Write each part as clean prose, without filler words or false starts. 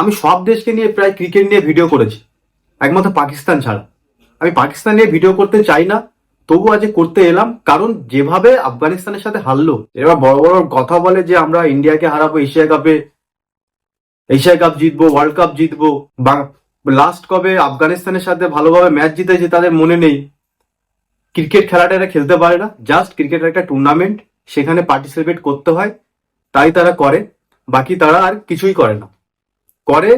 আমি সব দেশকে নিয়ে প্রায় ক্রিকেট নিয়ে ভিডিও করেছি, একমাত্র পাকিস্তান ছাড়া। আমি পাকিস্তান নিয়ে ভিডিও করতে চাই না, তবু আজ করতে এলাম, কারণ যেভাবে আফগানিস্তানের সাথে হারলো, এবার বড় বড় কথা বলে যে আমরা ইন্ডিয়াকে হারাবো এশিয়া কাপে, এশিয়া কাপ জিতবো, ওয়ার্ল্ড কাপ জিতবো। লাস্ট কবে আফগানিস্তানের সাথে ভালোভাবে ম্যাচ জিতেছে তাদের মনে নেই। ক্রিকেট খেলাটা এরা খেলতে পারে না, জাস্ট ক্রিকেটের একটা টুর্নামেন্ট, সেখানে পার্টিসিপেট করতে হয়, তাই তারা করে, বাকি তারা আর কিছুই করে না। করে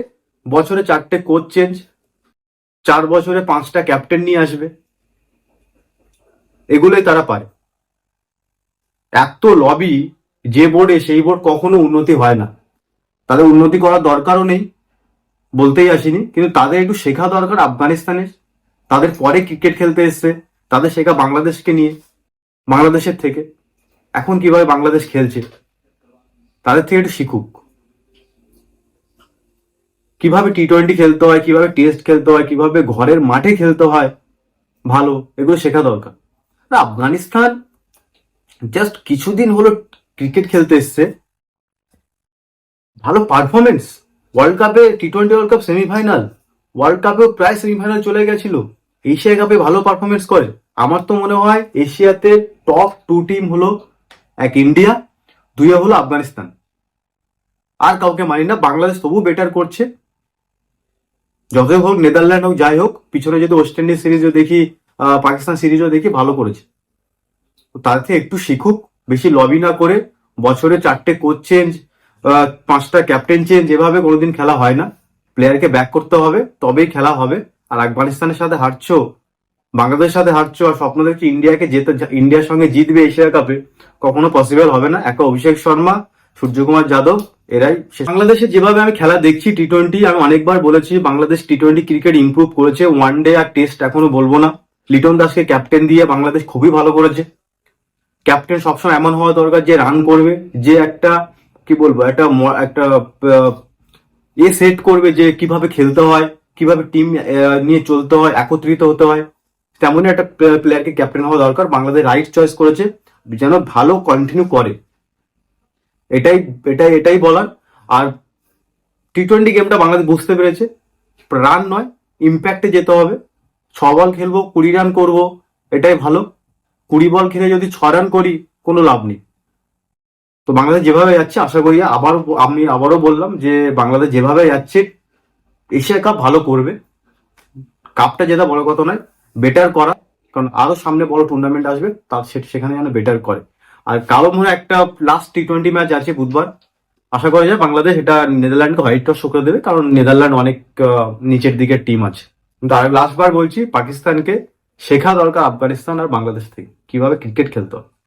বছরে 4টে কোচ চেঞ্জ, 4 বছরে 5টা ক্যাপ্টেন নিয়ে আসবে, এগুলোই তারা পারে। এত লবি, যে বোর্ডে সেই বোর্ড কখনো উন্নতি হয় না, তাদের উন্নতি করার দরকারও নেই, বলতেই আসিনি, কিন্তু তাদের একটু শেখা দরকার আফগানিস্তানের। তাদের পরে ক্রিকেট খেলতে এসছে, তাদের শেখা বাংলাদেশকে নিয়ে, বাংলাদেশের থেকে এখন কিভাবে বাংলাদেশ খেলছে, তাদের থেকে একটু শিখুক, কিভাবে টি-20 খেলতে হয়, কিভাবে টেস্ট খেলতে হয়, কিভাবে ঘরের মাঠে খেলতে হয় ভালো, এগুলো শেখা দরকার। না, আফগানিস্তান জাস্ট কিছুদিন হলো ক্রিকেট খেলতে এসছে, ভালো পারফরমেন্স। ওয়ার্ল্ড কাপে, টি-20 ওয়ার্ল্ড কাপ সেমিফাইনাল, ওয়ার্ল্ড কাপেও প্রায় সেমিফাইনাল চলে গেছিল, এশিয়া কাপে ভালো পারফরমেন্স করে। আমার তো মনে হয় এশিয়াতে টপ 2 টিম হলো, এক ইন্ডিয়া, 2 হলো আফগানিস্তান, আর কাউকে মানি না। বাংলাদেশ তবু বেটার করছে, যতই হোক, নেদারল্যান্ড হোক, যাই হোক, পিছনে যদি ওয়েস্ট ইন্ডিজ সিরিজও দেখি, পাকিস্তান সিরিজও দেখি, ভালো করেছে। তার থেকে একটু শিখুক, বেশি লবি না করে। বছরে 4টে কোচ চেঞ্জ, 5টা ক্যাপ্টেন চেঞ্জ, এভাবে কোনোদিন খেলা হয় না। প্লেয়ারকে ব্যাক করতে হবে, তবেই খেলা হবে। আর আফগানিস্তানের সাথে হারছো, বাংলাদেশের সাথে হারছো, আর স্বপ্ন দেখছি ইন্ডিয়াকে যেতে, ইন্ডিয়ার সঙ্গে জিতবে এশিয়া কাপে, কখনো পসিবল হবে না। একটা অভিষেক শর্মা, সূর্যকুমার যাদব, এরাই বাংলাদেশে যেভাবে আমি খেলা দেখছি টি-20, আমি অনেকবার বলেছি বাংলাদেশ টি-20 ক্রিকেট ইমপ্রুভ করেছে। ওয়ানডে আর টেস্ট এখনো বলবো না। লিটন দাসকে ক্যাপ্টেন দিয়ে বাংলাদেশ খুবই ভালো করেছে। ক্যাপ্টেন সবসময় এমন হওয়া দরকার যে রান করবে, যে একটা কি বলবো, একটা একটা সেট করবে যে কিভাবে খেলতে হয়, কিভাবে টিম নিয়ে চলতে হয়, একত্রিত হতে হয়। তেমনই একটা প্লেয়ারকে ক্যাপ্টেন হওয়া দরকার। বাংলাদেশ রাইট চয়েস করেছে, যেন ভালো কন্টিনিউ করে, এটাই এটাই এটাই বলার। আর টি-20 গেমটা বাংলাদেশ বুঝতে পেরেছে, রান নয়, ইম্প্যাক্টে যেতে হবে। 6 বল খেলবো, 20 রান করবো, এটাই ভালো। 20 বল খেলে যদি 6 রান করি, কোনো লাভ নেই। তো বাংলাদেশ যেভাবে যাচ্ছে, আশা করি আমি আবারও বললাম যে বাংলাদেশ যেভাবে যাচ্ছে এশিয়া কাপ ভালো করবে। কাপটা জেতা বড় কথা নয়, বেটার করা, কারণ আরো সামনে বড় টুর্নামেন্ট আসবে, তার সেখানে যেন বেটার করে। আর কারো মনে একটা লাস্ট টি-20 ম্যাচ আছে বুধবার, আশা করা যায় বাংলাদেশ এটা নেদারল্যান্ডকে হোয়াইট টস করে দেবে, কারণ নেদারল্যান্ড অনেক নিচের দিকের টিম আছে। কিন্তু আর লাস্ট বার বলছি, পাকিস্তানকে শেখা দরকার আফগানিস্তান আর বাংলাদেশ থেকে কিভাবে ক্রিকেট খেলতে হয়।